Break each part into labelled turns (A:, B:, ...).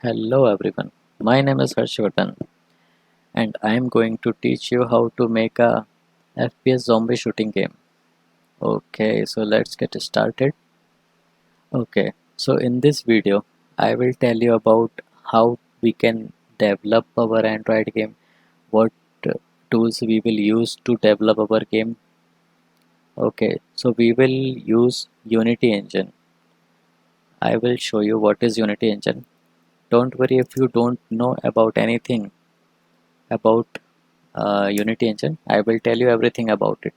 A: Hello everyone, my name is Harshvardhan and I am going to teach you how to make a FPS zombie shooting game. Okay, so let's get started. Okay, so in this video, I will tell you about how we can develop our Android game, what tools we will use to develop our game. Okay, so we will use Unity engine. I will show you what is Unity engine. Don't worry if you don't know about anything about Unity engine. I will tell you everything about it.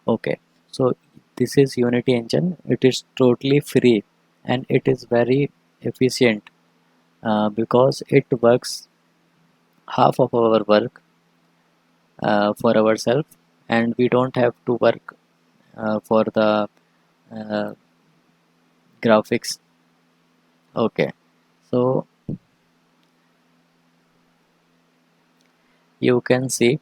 A: Okay, so this is Unity engine. It is totally free and it is very efficient because it works half of our work for ourselves, and we don't have to work for the uh, graphics. Okay, so you can see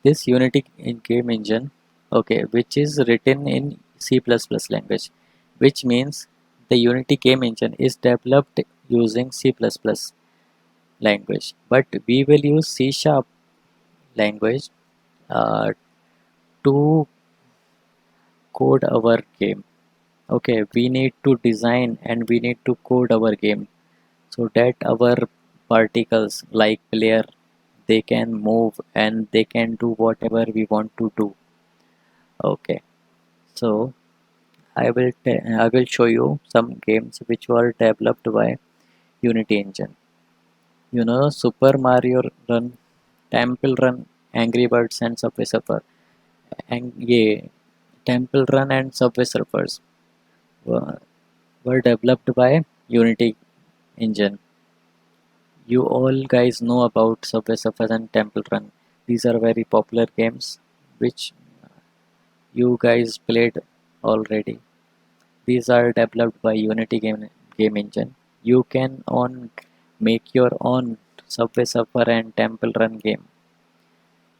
A: this Unity in game engine, okay, which is written in C++ language, which means the Unity game engine is developed using C++ language, but we will use C sharp language uh, to code our game. Okay, we need to design and we need to code our game so that our particles like player they can move and they can do whatever we want to do. Okay, so I will show you some games which were developed by Unity Engine. You know Super Mario Run, Temple Run, Angry Birds and Subway Surfer. And yeah, Temple Run and Subway Surfers were, were developed by Unity Engine. You all guys know about Subway Surfers and Temple Run. These are very popular games which you guys played already. These are developed by Unity game engine. You can make your own Subway Surfer and Temple Run game.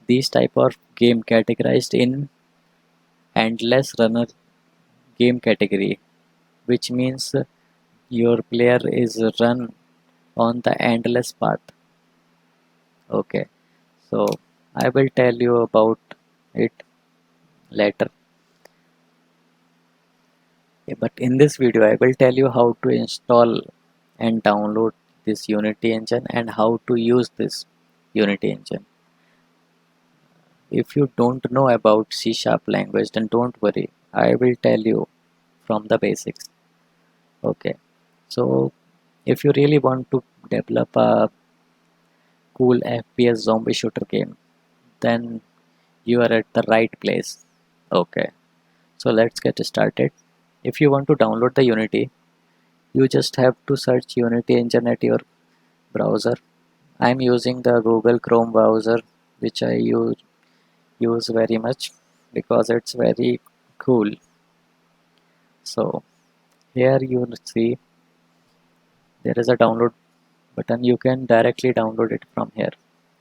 A: These type of game categorized in endless runner game category, which means your player is run on the endless path. Okay, so I will tell you about it later. But in this video, I will tell you how to install and download this Unity engine and how to use this Unity engine. If you don't know about C sharp language, then don't worry. I will tell you from the basics. Okay, so if you really want to develop a cool FPS zombie shooter game, then you are at the right place. Okay, so let's get started. If you want to download the Unity, you just have to search Unity engine at your browser. I'm using the Google Chrome browser, which I use very much because it's very cool. So here you see there is a download button. You can directly download it from here.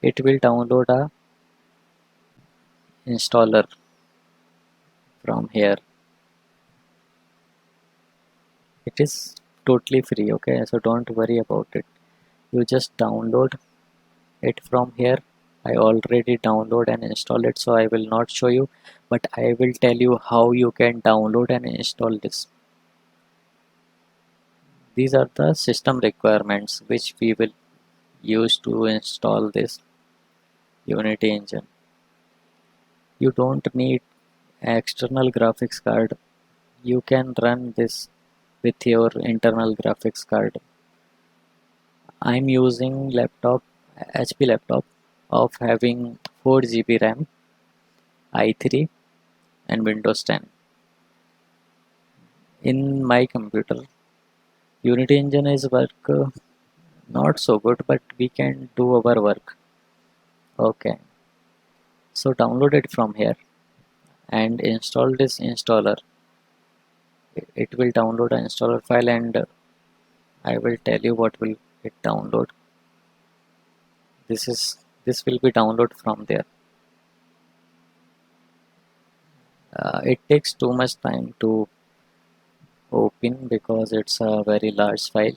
A: It will download a installer from here. It is totally free, okay, so don't worry about it. You just download it from here. I already download and install it, so I will not show you, but I will tell you how you can download and install this. These are the system requirements which we will use to install this Unity engine. You don't need external graphics card. You can run this with your internal graphics card. I'm using laptop HP laptop of having 4 GB RAM, i3 and Windows 10. In my computer, Unity engine is work not so good, but we can do our work. Okay, so download it from here and install this installer. It will download an installer file and I will tell you what will it download. This will be download from there. It takes too much time to open because it's a very large file.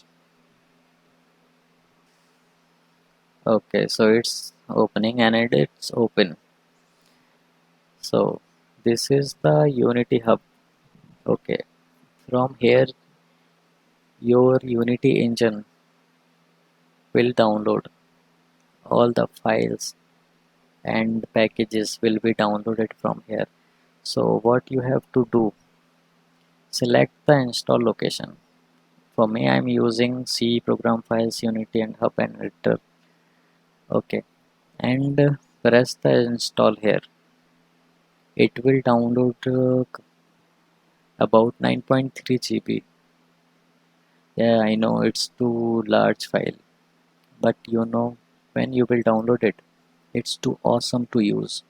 A: Okay, so it's opening and it's open. So this is the Unity Hub. Okay, from here your Unity engine will download all the files and packages will be downloaded from here. So what you have to do, select the install location. For me, I'm using C program files, Unity and Hub and editor. Okay, and press the install here. It will download about 9.3 GB. Yeah, I know it's too large file, but you know when you will download it, it's too awesome to use.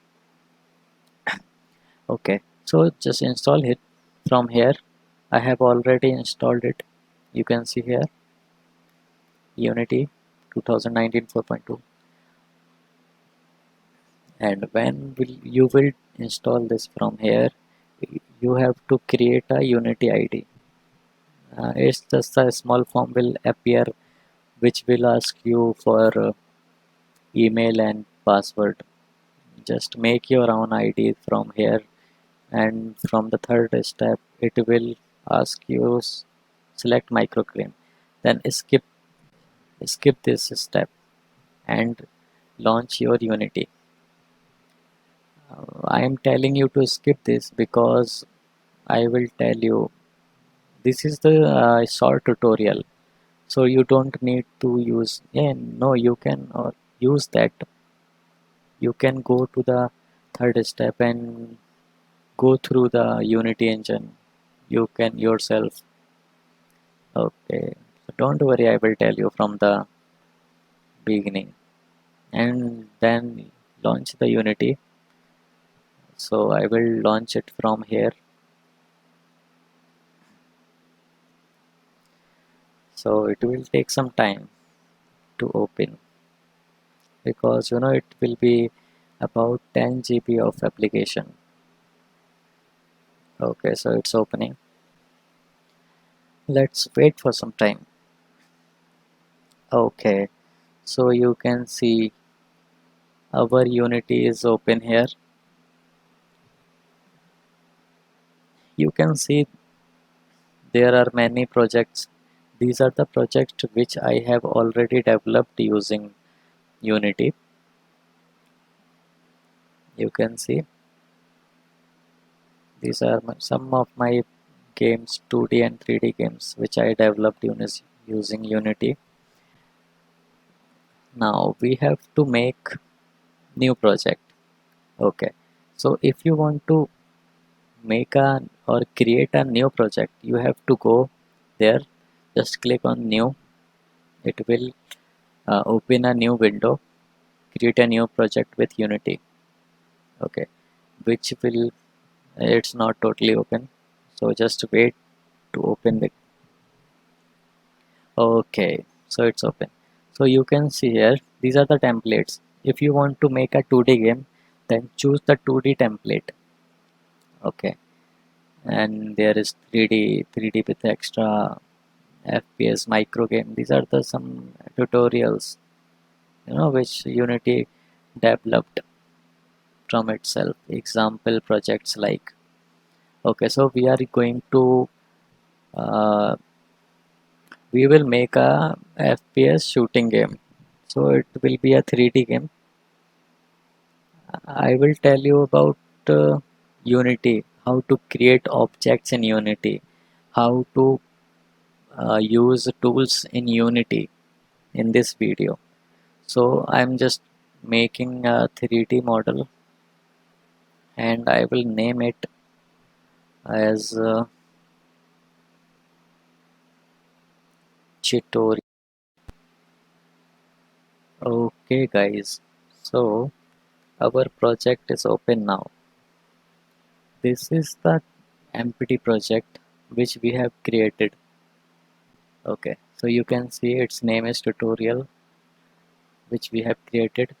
A: Okay, so just install it from here. I have already installed it. You can see here Unity 2019 4.2. And when you will install this from here, you have to create a Unity ID. It's just a small form will appear which will ask you for email and password. Just make your own ID from here, and from the third step it will ask you select microclaim, then skip this step and launch your Unity. I am telling you to skip this because I will tell you this is the short tutorial, so you don't need to use, yeah, no, you can use that. You can go to the third step and go through the Unity engine. You can yourself. Okay, so don't worry, I will tell you from the beginning and then launch the Unity. So I will launch it from here. So it will take some time to open because it will be about 10 GB of application. Okay, so it's opening. Let's wait for some time. Okay, so you can see our Unity is open here. You can see there are many projects. These are the projects which I have already developed using Unity. You can see these are some of my games, 2D and 3D games, which I developed using Unity. Now we have to make new project. Okay, so if you want to make a or create a new project, you have to go there, just click on new. It will open a new window, create a new project with Unity. Okay, which will, it's not totally open, so just wait to open it. Okay, so it's open. So you can see here these are the templates. If you want to make a 2D game, then choose the 2D template. Okay, and there is 3D with extra FPS micro game. These are the some tutorials which Unity developed from itself. Example projects like, okay, so we are going to uh, we will make a FPS shooting game. So it will be a 3D game. I will tell you about Unity, how to create objects in Unity, how to use tools in Unity in this video. So I'm just making a 3D model and I will name it as Chitori. Okay guys, so our project is open now. This is the empty project which we have created. Okay, so you can see its name is tutorial which we have created.